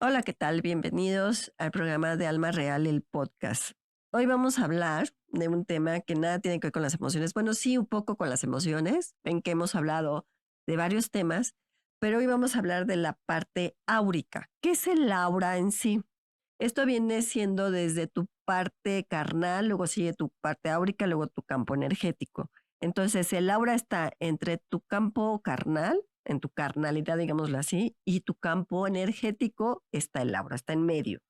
Hola, ¿qué tal? Bienvenidos al programa de Alma Real, el podcast. Hoy vamos a hablar de un tema que nada tiene que ver con las emociones. Bueno, sí, un poco con las emociones, en que hemos hablado de varios temas, pero hoy vamos a hablar de la parte áurica. ¿Qué es el aura en sí? Esto viene siendo desde tu parte carnal, luego sigue tu parte áurica, luego tu campo energético. Entonces, el aura está entre tu campo carnal, en tu carnalidad, digámoslo así, y tu campo energético está el aura, está en medio.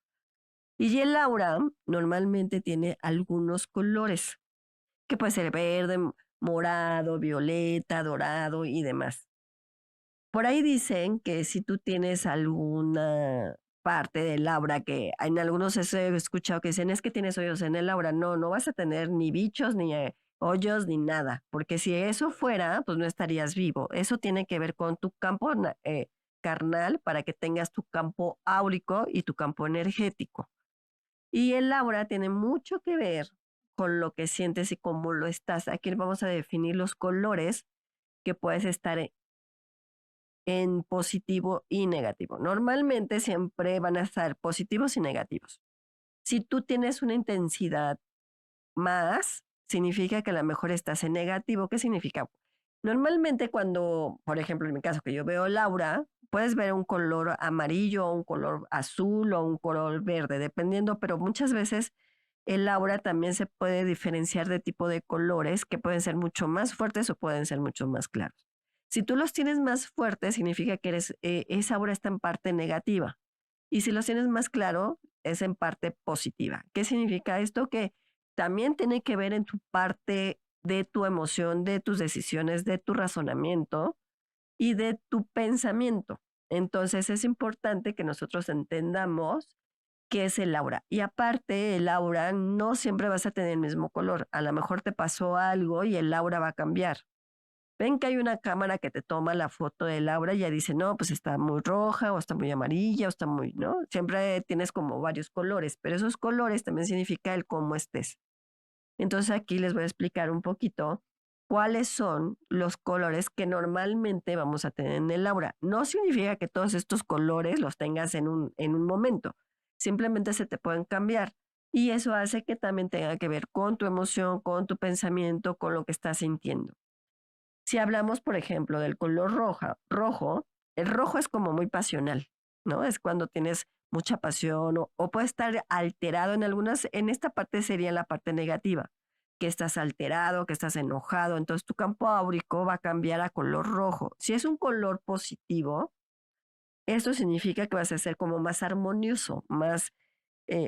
Y el aura normalmente tiene algunos colores, que puede ser verde, morado, violeta, dorado y demás. Por ahí dicen que si tú tienes alguna parte del aura que en algunos he escuchado que dicen es que tienes hoyos en el aura. No, no vas a tener ni bichos, ni hoyos, ni nada. Porque si eso fuera, pues no estarías vivo. Eso tiene que ver con tu campo carnal para que tengas tu campo áurico y tu campo energético. Y el aura tiene mucho que ver con lo que sientes y cómo lo estás. Aquí vamos a definir los colores que puedes estar en positivo y negativo. Normalmente siempre van a estar positivos y negativos. Si tú tienes una intensidad más, significa que a lo mejor estás en negativo. ¿Qué significa? Normalmente cuando, por ejemplo, en mi caso que yo veo Laura, puedes ver un color amarillo, un color azul o un color verde, dependiendo, pero muchas veces el aura también se puede diferenciar de tipo de colores que pueden ser mucho más fuertes o pueden ser mucho más claros. Si tú los tienes más fuertes, significa que esa aura está en parte negativa. Y si los tienes más claro, es en parte positiva. ¿Qué significa esto? Que también tiene que ver en tu parte de tu emoción, de tus decisiones, de tu razonamiento y de tu pensamiento. Entonces es importante que nosotros entendamos qué es el aura. Y aparte, el aura no siempre vas a tener el mismo color. A lo mejor te pasó algo y el aura va a cambiar. Ven que hay una cámara que te toma la foto del aura y ya dice, no, pues está muy roja o está muy amarilla o está muy, ¿no? Siempre tienes como varios colores, pero esos colores también significa el cómo estés. Entonces aquí les voy a explicar un poquito cuáles son los colores que normalmente vamos a tener en el aura. No significa que todos estos colores los tengas en un momento, simplemente se te pueden cambiar. Y eso hace que también tenga que ver con tu emoción, con tu pensamiento, con lo que estás sintiendo. Si hablamos, por ejemplo, del color rojo, el rojo es como muy pasional, ¿no? Es cuando tienes mucha pasión o puede estar alterado en esta parte sería la parte negativa, que estás alterado, que estás enojado, entonces tu campo áurico va a cambiar a color rojo. Si es un color positivo, eso significa que vas a ser como más armonioso, más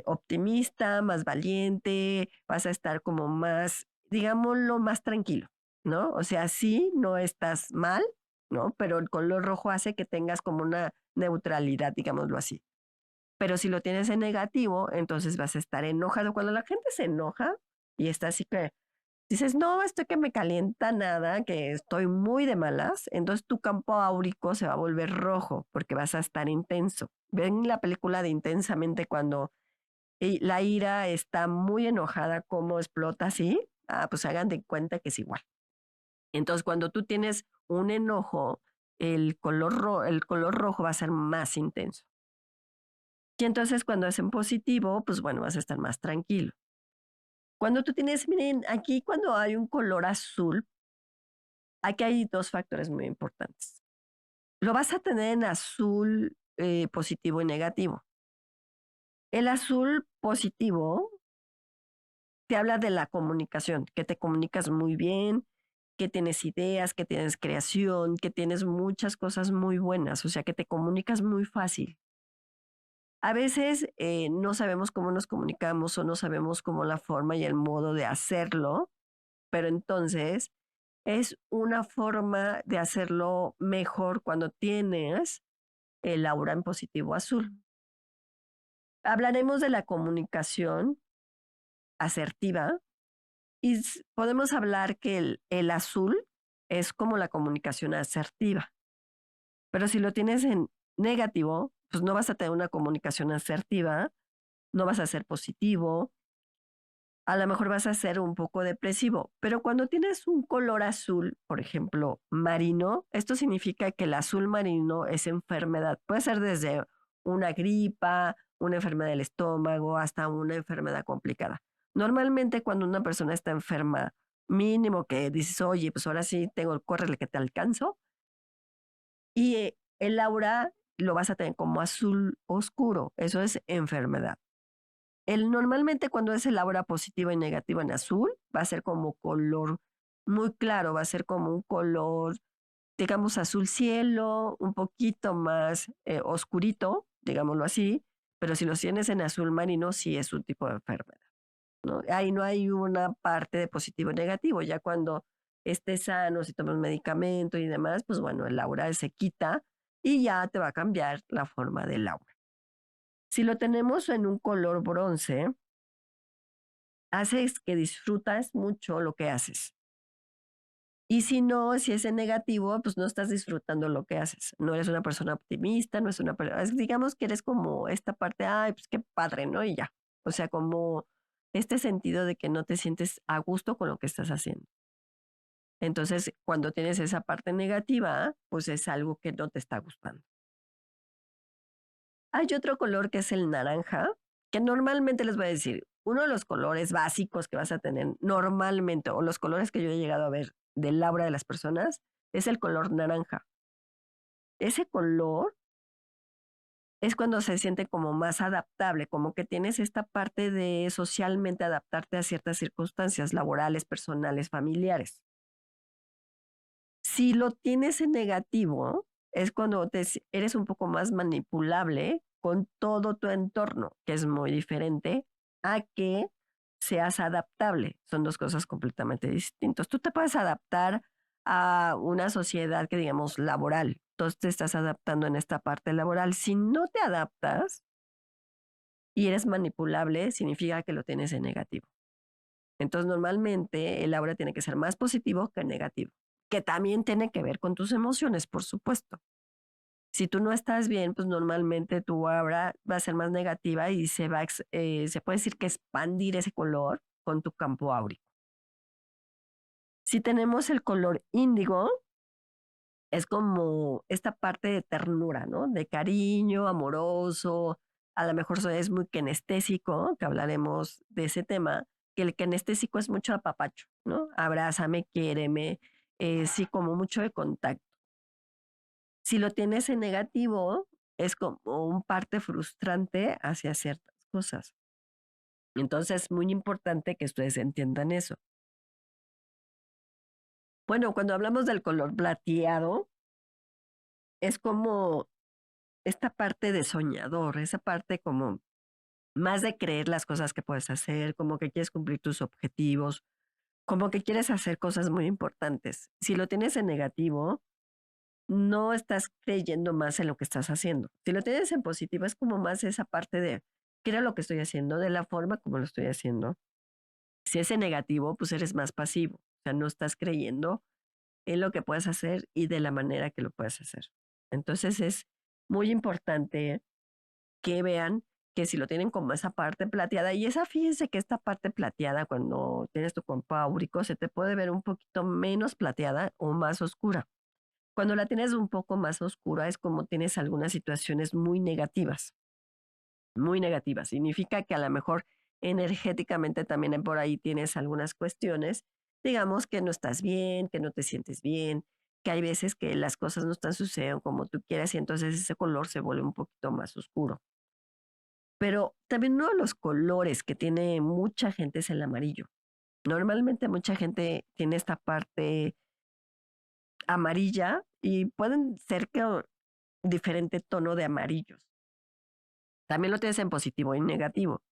optimista, más valiente, vas a estar como más, digámoslo, más tranquilo, ¿no? O sea, sí, no estás mal, ¿no? Pero el color rojo hace que tengas como una neutralidad, digámoslo así. Pero si lo tienes en negativo, entonces vas a estar enojado. Cuando la gente se enoja y está así que dices, no, estoy que me calienta nada, que estoy muy de malas, entonces tu campo áurico se va a volver rojo porque vas a estar intenso. Ven la película de Intensamente cuando y la ira está muy enojada, cómo explota así, pues hagan de cuenta que es igual. Entonces, cuando tú tienes un enojo, el color rojo va a ser más intenso. Y entonces cuando es en positivo, pues bueno, vas a estar más tranquilo. Cuando tú tienes, miren, aquí cuando hay un color azul, aquí hay dos factores muy importantes. Lo vas a tener en azul positivo y negativo. El azul positivo te habla de la comunicación, que te comunicas muy bien, que tienes ideas, que tienes creación, que tienes muchas cosas muy buenas, o sea, que te comunicas muy fácil. A veces no sabemos cómo nos comunicamos o no sabemos cómo la forma y el modo de hacerlo, pero entonces es una forma de hacerlo mejor cuando tienes el aura en positivo azul. Hablaremos de la comunicación asertiva. Y podemos hablar que el azul es como la comunicación asertiva, pero si lo tienes en negativo, pues no vas a tener una comunicación asertiva, no vas a ser positivo, a lo mejor vas a ser un poco depresivo, pero cuando tienes un color azul, por ejemplo, marino, esto significa que el azul marino es enfermedad, puede ser desde una gripa, una enfermedad del estómago, hasta una enfermedad complicada. Normalmente cuando una persona está enferma, mínimo que dices, oye, pues ahora sí tengo, córrele que te alcanzo, y el aura lo vas a tener como azul oscuro, eso es enfermedad. Normalmente cuando es el aura positiva y negativa en azul, va a ser como color muy claro, va a ser como un color, digamos, azul cielo, un poquito más oscurito, digámoslo así, pero si lo tienes en azul marino, sí es un tipo de enfermedad, ¿no? Ahí no hay una parte de positivo y negativo, ya cuando estés sano, si tomas medicamento y demás, pues bueno, el aura se quita y ya te va a cambiar la forma del aura. Si lo tenemos en un color bronce, haces que disfrutas mucho lo que haces. Y si no, si es en negativo, pues no estás disfrutando lo que haces. No eres una persona optimista, no es una persona, digamos que eres como esta parte, ay, pues qué padre, ¿no? Y ya. O sea, como este sentido de que no te sientes a gusto con lo que estás haciendo. Entonces, cuando tienes esa parte negativa, pues es algo que no te está gustando. Hay otro color que es el naranja, que normalmente les voy a decir, uno de los colores básicos que vas a tener normalmente, o los colores que yo he llegado a ver del aura de las personas, es el color naranja. Ese color es cuando se siente como más adaptable, como que tienes esta parte de socialmente adaptarte a ciertas circunstancias laborales, personales, familiares. Si lo tienes en negativo, es cuando eres un poco más manipulable con todo tu entorno, que es muy diferente a que seas adaptable. Son dos cosas completamente distintas. Tú te puedes adaptar a una sociedad que digamos laboral. Entonces te estás adaptando en esta parte laboral. Si no te adaptas y eres manipulable, significa que lo tienes en negativo. Entonces, normalmente el aura tiene que ser más positivo que negativo, que también tiene que ver con tus emociones, por supuesto. Si tú no estás bien, pues normalmente tu aura va a ser más negativa y se puede decir que expandir ese color con tu campo áurico. Si tenemos el color índigo, es como esta parte de ternura, ¿no? De cariño, amoroso, a lo mejor es muy kinestésico, que hablaremos de ese tema, que el kinestésico es mucho apapacho, ¿no? Abrázame, quiéreme, sí, como mucho de contacto. Si lo tienes en negativo, es como un parte frustrante hacia ciertas cosas. Entonces, es muy importante que ustedes entiendan eso. Bueno, cuando hablamos del color plateado, es como esta parte de soñador, esa parte como más de creer las cosas que puedes hacer, como que quieres cumplir tus objetivos, como que quieres hacer cosas muy importantes. Si lo tienes en negativo, no estás creyendo más en lo que estás haciendo. Si lo tienes en positivo, es como más esa parte de creo lo que estoy haciendo, de la forma como lo estoy haciendo. Si es en negativo, pues eres más pasivo. O sea, no estás creyendo en lo que puedes hacer y de la manera que lo puedes hacer. Entonces es muy importante que vean que si lo tienen como esa parte plateada, y esa fíjense que esta parte plateada cuando tienes tu compa áurico se te puede ver un poquito menos plateada o más oscura. Cuando la tienes un poco más oscura es como tienes algunas situaciones muy negativas, muy negativas. Significa que a lo mejor energéticamente también por ahí tienes algunas cuestiones, digamos que no estás bien, que no te sientes bien, que hay veces que las cosas no están sucediendo como tú quieras y entonces ese color se vuelve un poquito más oscuro. Pero también uno de los colores que tiene mucha gente es el amarillo. Normalmente mucha gente tiene esta parte amarilla y pueden ser que diferente tono de amarillos. También lo tienes en positivo y negativo.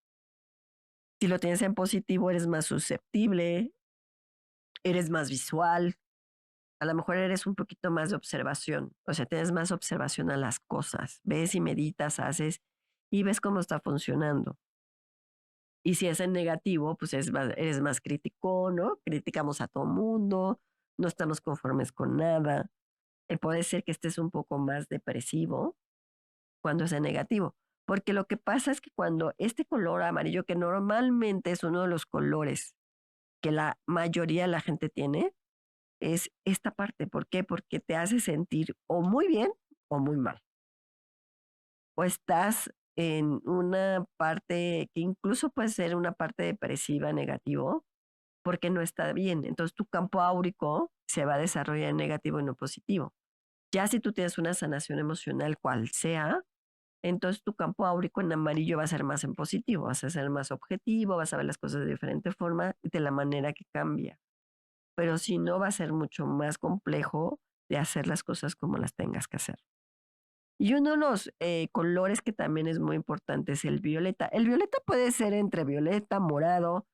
Si lo tienes en positivo, eres más susceptible, eres más visual, a lo mejor eres un poquito más de observación, o sea, tienes más observación a las cosas, ves y meditas, haces y ves cómo está funcionando. Y si es en negativo, pues eres más crítico, ¿no? Criticamos a todo mundo, no estamos conformes con nada. Puede ser que estés un poco más depresivo cuando es en negativo, porque lo que pasa es que cuando este color amarillo, que normalmente es uno de los colores que la mayoría de la gente tiene, es esta parte. ¿Por qué? Porque te hace sentir o muy bien o muy mal. o estás en una parte que incluso puede ser una parte depresiva, negativo, porque no está bien. Entonces tu campo áurico se va a desarrollar en negativo y no positivo. Ya si tú tienes una sanación emocional, cual sea, entonces tu campo áurico en amarillo va a ser más en positivo, vas a ser más objetivo, vas a ver las cosas de diferente forma, de la manera que cambia. Pero si no, va a ser mucho más complejo de hacer las cosas como las tengas que hacer. Y uno de los colores que también es muy importante es el violeta. El violeta puede ser entre violeta, morado,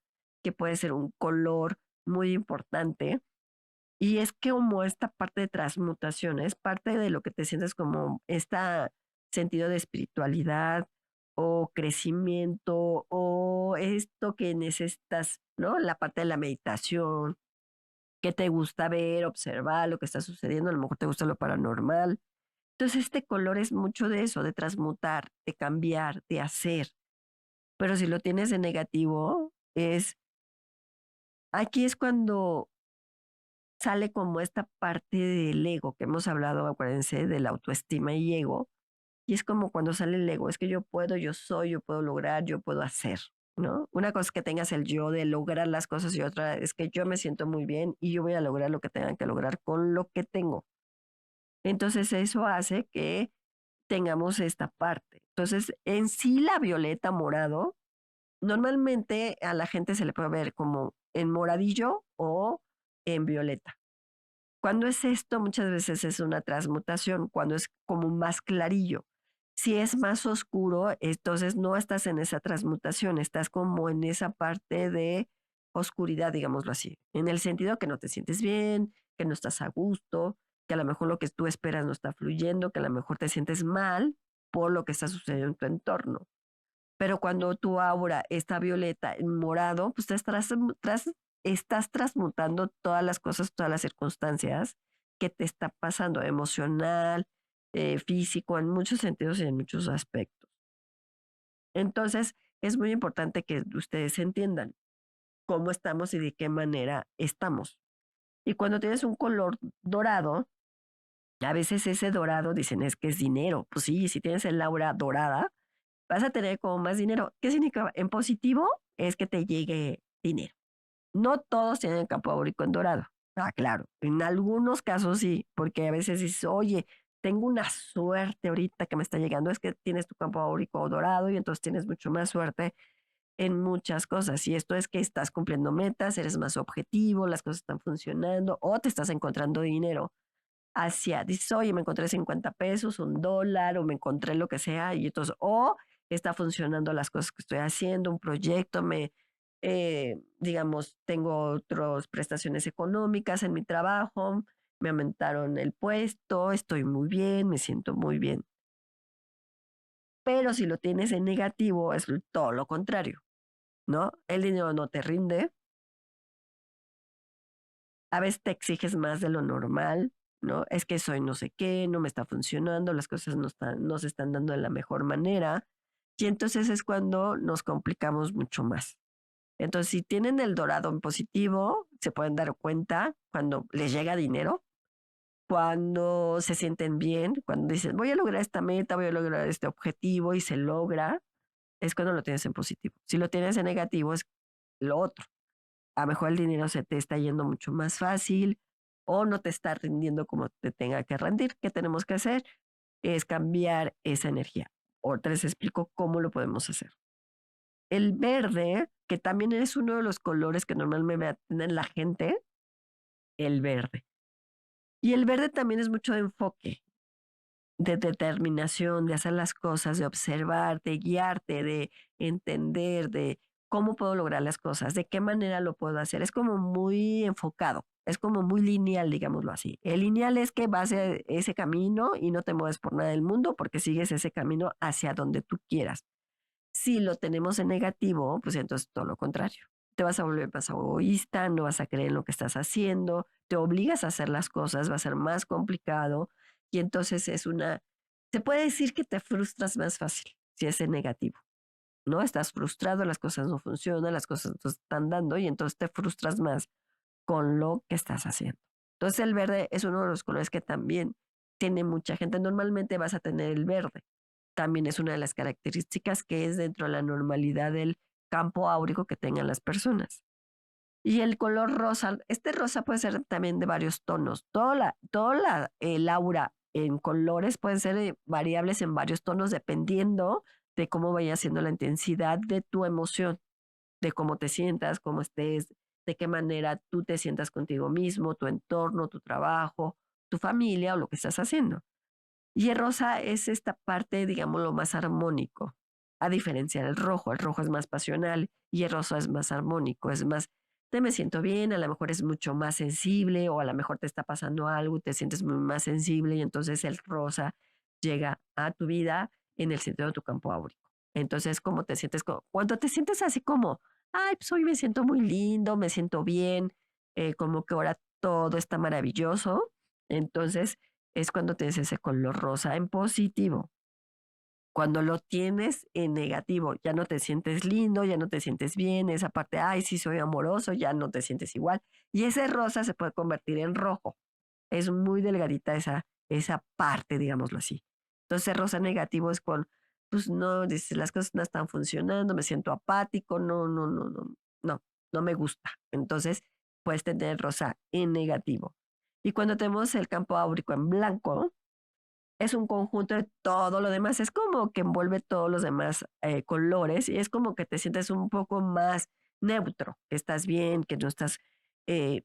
que puede ser un color muy importante. Y es que como esta parte de transmutación es parte de lo que te sientes como este sentido de espiritualidad o crecimiento o esto que necesitas, ¿no? La parte de la meditación, que te gusta ver, observar lo que está sucediendo, a lo mejor te gusta lo paranormal. Entonces, este color es mucho de eso, de transmutar, de cambiar, de hacer. Pero si lo tienes en negativo, aquí es cuando sale como esta parte del ego que hemos hablado, acuérdense, de la autoestima y ego. Y es como cuando sale el ego, es que yo puedo, yo soy, yo puedo lograr, yo puedo hacer, ¿no? Una cosa es que tengas el yo de lograr las cosas y otra es que yo me siento muy bien y yo voy a lograr lo que tenga que lograr con lo que tengo. Entonces eso hace que tengamos esta parte. Entonces, en sí la violeta morado, normalmente a la gente se le puede ver como en moradillo o en violeta. Cuando es esto, muchas veces es una transmutación, cuando es como más clarillo. Si es más oscuro, entonces no estás en esa transmutación, estás como en esa parte de oscuridad, digámoslo así, en el sentido que no te sientes bien, que no estás a gusto, que a lo mejor lo que tú esperas no está fluyendo, que a lo mejor te sientes mal por lo que está sucediendo en tu entorno. Pero cuando tu aura está violeta en morado, pues estás transmutando todas las cosas, todas las circunstancias que te está pasando, emocional, físico, en muchos sentidos y en muchos aspectos. Entonces, es muy importante que ustedes entiendan cómo estamos y de qué manera estamos. Y cuando tienes un color dorado, a veces ese dorado dicen es que es dinero. Pues sí, si tienes el aura dorada, vas a tener como más dinero. ¿Qué significa? En positivo es que te llegue dinero. No todos tienen el campo áurico en dorado. Ah, claro. En algunos casos sí, porque a veces dices, oye, tengo una suerte ahorita que me está llegando, es que tienes tu campo áurico dorado y entonces tienes mucho más suerte en muchas cosas. Y esto es que estás cumpliendo metas, eres más objetivo, las cosas están funcionando o te estás encontrando dinero dices, oye, me encontré 50 pesos, un dólar, o me encontré lo que sea, y entonces, o está funcionando las cosas que estoy haciendo, un proyecto, digamos, tengo otras prestaciones económicas en mi trabajo, me aumentaron el puesto, estoy muy bien, me siento muy bien. Pero si lo tienes en negativo, es todo lo contrario, ¿no? El dinero no te rinde, a veces te exiges más de lo normal, ¿no? Es que soy no sé qué, no me está funcionando, las cosas no se están dando de la mejor manera. Y entonces es cuando nos complicamos mucho más. Entonces, si tienen el dorado en positivo, se pueden dar cuenta cuando les llega dinero, cuando se sienten bien, cuando dicen, voy a lograr esta meta, voy a lograr este objetivo y se logra, es cuando lo tienes en positivo. Si lo tienes en negativo, es lo otro. A lo mejor el dinero se te está yendo mucho más fácil o no te está rindiendo como te tenga que rendir. ¿Qué tenemos que hacer? Es cambiar esa energía. Ahorita les explico cómo lo podemos hacer. El verde, que también es uno de los colores que normalmente tiene la gente, el verde. Y el verde también es mucho de enfoque, de determinación, de hacer las cosas, de observar, de guiarte, de entender, de cómo puedo lograr las cosas, de qué manera lo puedo hacer. Es como muy enfocado, es como muy lineal, digámoslo así. El lineal es que vas a ese camino y no te mueves por nada del mundo porque sigues ese camino hacia donde tú quieras. Si lo tenemos en negativo, pues entonces todo lo contrario. Te vas a volver más egoísta, no vas a creer en lo que estás haciendo, te obligas a hacer las cosas, va a ser más complicado y entonces se puede decir que te frustras más fácil si es en negativo, ¿no? Estás frustrado, las cosas no funcionan, las cosas no te están dando y entonces te frustras más con lo que estás haciendo. Entonces el verde es uno de los colores que también tiene mucha gente. Normalmente vas a tener el verde también es una de las características que es dentro de la normalidad del campo áurico que tengan las personas. Y el color rosa, este rosa puede ser también de varios tonos. El aura en colores pueden ser variables en varios tonos dependiendo de cómo vaya siendo la intensidad de tu emoción, de cómo te sientas, cómo estés, de qué manera tú te sientas contigo mismo, tu entorno, tu trabajo, tu familia o lo que estás haciendo. Y el rosa es esta parte, digamos, lo más armónico, a diferencia del rojo. El rojo es más pasional y el rosa es más armónico, es más, te me siento bien, a lo mejor es mucho más sensible o a lo mejor te está pasando algo y te sientes muy más sensible y entonces el rosa llega a tu vida en el centro de tu campo áurico. Entonces, ¿cómo te sientes? Cuando te sientes así como, ay, pues hoy me siento muy lindo, me siento bien, como que ahora todo está maravilloso. Entonces, es cuando tienes ese color rosa en positivo. Cuando lo tienes en negativo, ya no te sientes lindo, ya no te sientes bien, esa parte, ay, sí soy amoroso, ya no te sientes igual. Y ese rosa se puede convertir en rojo. Es muy delgadita esa parte, digámoslo así. Entonces, rosa negativo es con, pues no, dices, las cosas no están funcionando, me siento apático, no me gusta. Entonces, puedes tener rosa en negativo. Y cuando tenemos el campo áurico en blanco, es un conjunto de todo lo demás. Es como que envuelve todos los demás colores y es como que te sientes un poco más neutro, que estás bien, que no estás, eh,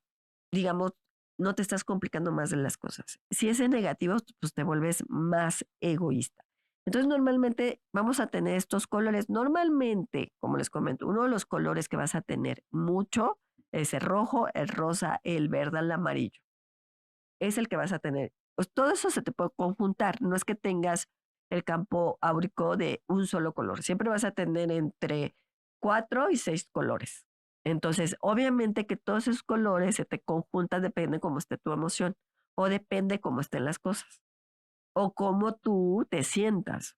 digamos, no te estás complicando más de las cosas. Si es en negativo, pues te vuelves más egoísta. Entonces, normalmente vamos a tener estos colores. Normalmente, como les comento, uno de los colores que vas a tener mucho es el rojo, el rosa, el verde, el amarillo es el que vas a tener. Pues todo eso se te puede conjuntar, no es que tengas el campo áurico de un solo color, siempre vas a tener entre 4 y 6 colores. Entonces, obviamente que todos esos colores se te conjuntan, depende cómo esté tu emoción o depende cómo estén las cosas o cómo tú te sientas.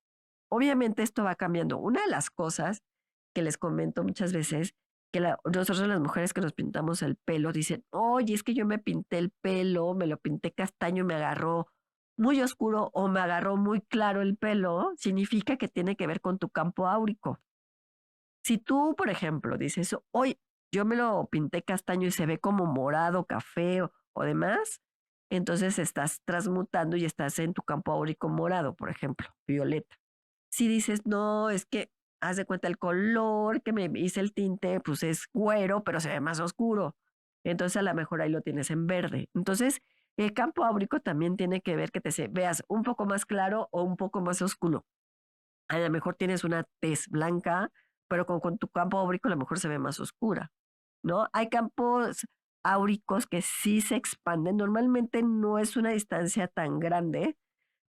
Obviamente esto va cambiando. Una de las cosas que les comento muchas veces, que nosotros las mujeres que nos pintamos el pelo dicen, oye, es que yo me pinté el pelo, me lo pinté castaño y me agarró muy oscuro o me agarró muy claro el pelo, significa que tiene que ver con tu campo áurico. Si tú, por ejemplo, dices, hoy yo me lo pinté castaño y se ve como morado, café o demás, entonces estás transmutando y estás en tu campo áurico morado, por ejemplo, violeta. Si dices, no, es que haz de cuenta el color que me hice el tinte, pues es güero, pero se ve más oscuro. Entonces a lo mejor ahí lo tienes en verde. Entonces el campo áurico también tiene que ver que veas un poco más claro o un poco más oscuro. A lo mejor tienes una tez blanca, pero con tu campo áurico a lo mejor se ve más oscura, ¿no? Hay campos áuricos que sí se expanden. Normalmente no es una distancia tan grande,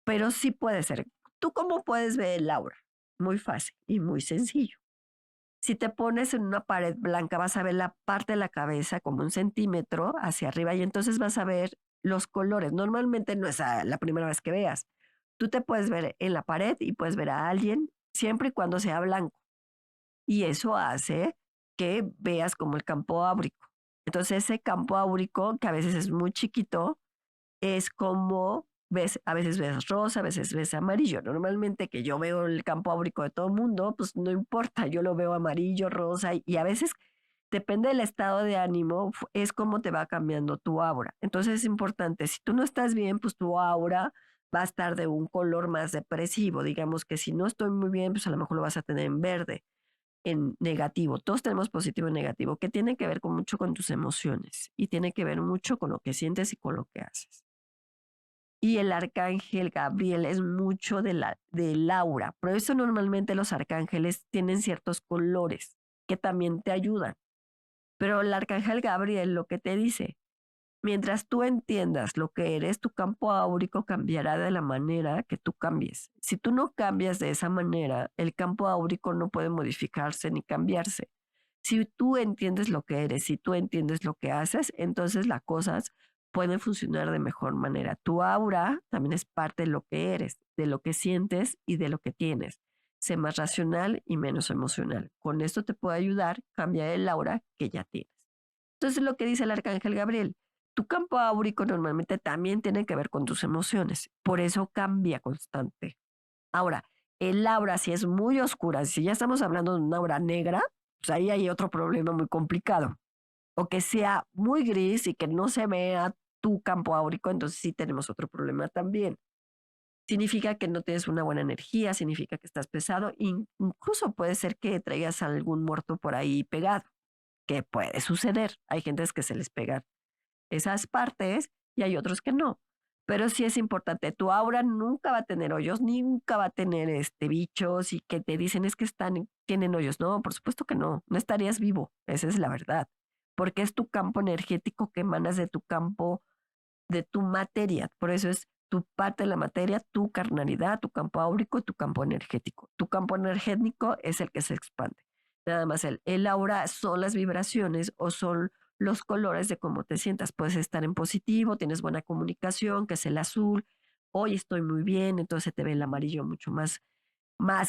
pero sí puede ser. ¿Tú cómo puedes ver el aura? Muy fácil y muy sencillo. Si te pones en una pared blanca, vas a ver la parte de la cabeza como 1 centímetro hacia arriba y entonces vas a ver los colores. Normalmente no es la primera vez que veas. Tú te puedes ver en la pared y puedes ver a alguien siempre y cuando sea blanco. Y eso hace que veas como el campo áurico. Entonces ese campo áurico, que a veces es muy chiquito, es como ves, a veces ves rosa, a veces ves amarillo. Normalmente que yo veo el campo áurico de todo el mundo, pues no importa, yo lo veo amarillo, rosa y a veces depende del estado de ánimo, es como te va cambiando tu aura. Entonces es importante, si tú no estás bien, pues tu aura va a estar de un color más depresivo. Digamos que si no estoy muy bien, pues a lo mejor lo vas a tener en verde, en negativo. Todos tenemos positivo y negativo, que tiene que ver con mucho con tus emociones y tiene que ver mucho con lo que sientes y con lo que haces. Y el arcángel Gabriel es mucho del aura. Por eso normalmente los arcángeles tienen ciertos colores que también te ayudan. Pero el arcángel Gabriel lo que te dice, mientras tú entiendas lo que eres, tu campo áurico cambiará de la manera que tú cambies. Si tú no cambias de esa manera, el campo áurico no puede modificarse ni cambiarse. Si tú entiendes lo que eres, si tú entiendes lo que haces, entonces las cosas pueden funcionar de mejor manera. Tu aura también es parte de lo que eres, de lo que sientes y de lo que tienes. Sé más racional y menos emocional. Con esto te puede ayudar a cambiar el aura que ya tienes. Entonces, lo que dice el arcángel Gabriel, tu campo áurico normalmente también tiene que ver con tus emociones. Por eso cambia constante. Ahora, El aura, si es muy oscura, si ya estamos hablando de una aura negra, pues ahí hay otro problema muy complicado. O que sea muy gris y que no se vea tu campo áurico, entonces sí tenemos otro problema también. Significa que no tienes una buena energía, significa que estás pesado, incluso puede ser que traigas algún muerto por ahí pegado, que puede suceder. Hay gentes que se les pegan esas partes y hay otros que no. Pero sí es importante, tu aura nunca va a tener hoyos, nunca va a tener bichos y que te dicen es que tienen hoyos. No, por supuesto que no, no estarías vivo, esa es la verdad, porque es tu campo energético que emanas de tu campo, de tu materia. Por eso es tu parte de la materia, tu carnalidad, tu campo áurico, tu campo energético. Tu campo energético es el que se expande. Nada más el aura son las vibraciones o son los colores de cómo te sientas. Puedes estar en positivo, tienes buena comunicación, que es el azul. Hoy estoy muy bien, entonces te ve el amarillo mucho más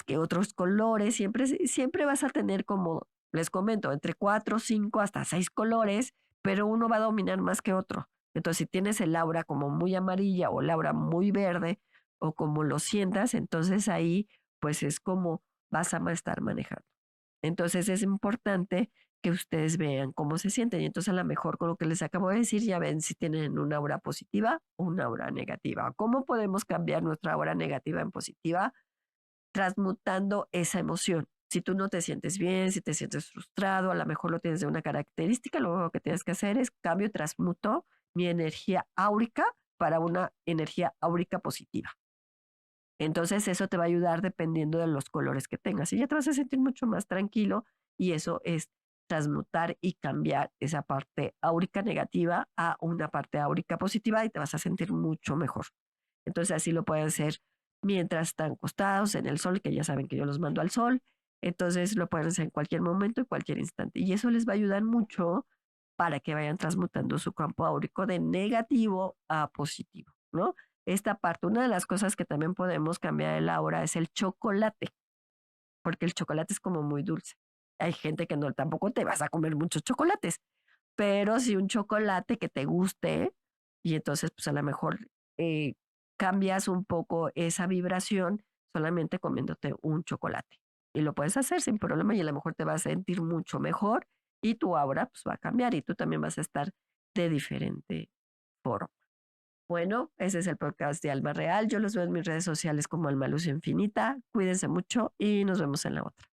que otros colores. Siempre vas a tener como, les comento, entre 4, 5 hasta 6 colores, pero uno va a dominar más que otro. Entonces, si tienes el aura como muy amarilla o el aura muy verde o como lo sientas, entonces ahí pues es como vas a estar manejando. Entonces es importante que ustedes vean cómo se sienten y entonces a lo mejor con lo que les acabo de decir ya ven si tienen una aura positiva o una aura negativa. ¿Cómo podemos cambiar nuestra aura negativa en positiva? Transmutando esa emoción. Si tú no te sientes bien, si te sientes frustrado, a lo mejor lo tienes de una característica, lo único que tienes que hacer es cambio y transmuto mi energía áurica para una energía áurica positiva. Entonces eso te va a ayudar dependiendo de los colores que tengas y ya te vas a sentir mucho más tranquilo y eso es transmutar y cambiar esa parte áurica negativa a una parte áurica positiva y te vas a sentir mucho mejor. Entonces así lo pueden hacer mientras están acostados en el sol, que ya saben que yo los mando al sol. Entonces lo pueden hacer en cualquier momento y cualquier instante. Y eso les va a ayudar mucho para que vayan transmutando su campo áurico de negativo a positivo, ¿no? Esta parte, una de las cosas que también podemos cambiar el aura es el chocolate, porque el chocolate es como muy dulce. Hay gente que no, tampoco te vas a comer muchos chocolates, pero si un chocolate que te guste y entonces pues a lo mejor eh, cambias un poco esa vibración solamente comiéndote un chocolate. Y lo puedes hacer sin problema y a lo mejor te vas a sentir mucho mejor y tu aura pues va a cambiar y tú también vas a estar de diferente forma. Bueno, ese es el podcast de Alma Real. Yo los veo en mis redes sociales como Alma Luz Infinita. Cuídense mucho y nos vemos en la otra.